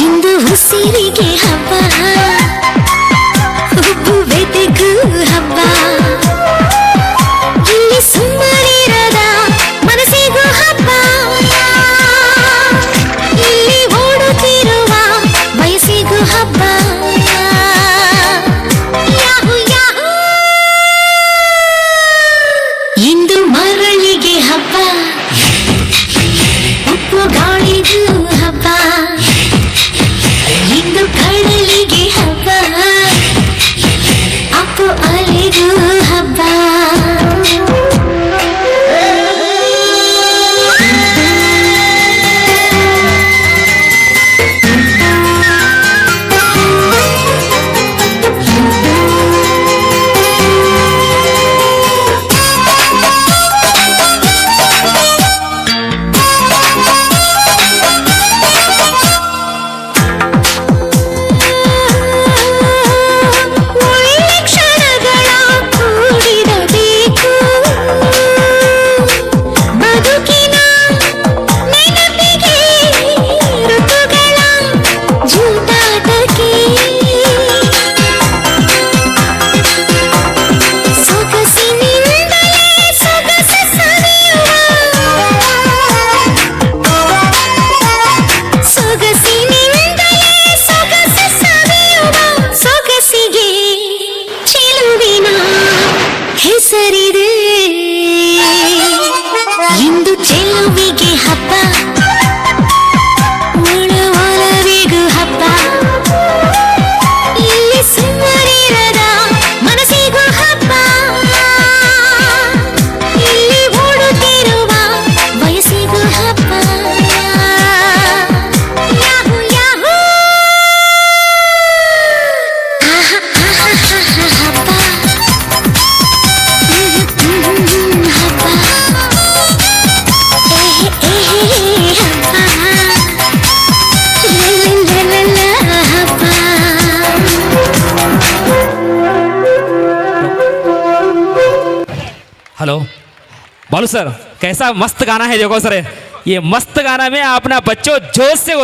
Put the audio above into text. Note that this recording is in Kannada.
ಇಂದು ಉಸಿರಿಗೆ ಹಬ್ಬ, ಹುಬ್ಬು ಬೆದಕು ಹಬ್ಬ, ಇಲ್ಲಿ ಸುಮ್ಮನಿರದ ಮನಸ್ಸಿಗೂ ಹಬ್ಬ, ಇಲ್ಲಿ ಓಡುತ್ತಿರುವ ವಯಸ್ಸಿಗೂ ಹಬ್ಬ. ಯಾಹು ಯಾಹು, ಇಂದು ಮರಳಿಗೆ ಹಬ್ಬ, ಉಪ್ಪು ಗಾಳಿಗೂ ಹಬ್ಬ, ಇಂದು ಕಡಲಿಗೆ ಹಬ್ಬ, ಅಪ್ಪು ಅಲೆಗೂ ಹಬ್ಬ. ಹೆಸರಿದೆ ಇಂದು ಚೆಲುವಿಗೆ ಹಬ್ಬ, ಒಳವಿಗೂ ಹಬ್ಬ, ಇಲ್ಲಿ ಸುಮ್ಮನಿರದ ಮನಸ್ಸಿಗೂ ಹಬ್ಬ, ಇಲ್ಲಿ ಓಡುತ್ತಿರುವ ವಯಸ್ಸಿಗೂ ಹಬ್ಬ. ಯಾಹು ಯಾಹು, ಆಹಾ ಆಹಾ ಆಹಾ ಹಬ್ಬ. हेलो बालू सर, कैसा मस्त गाना है देखो सर, ये मस्त गाना में अपना बच्चों जोश से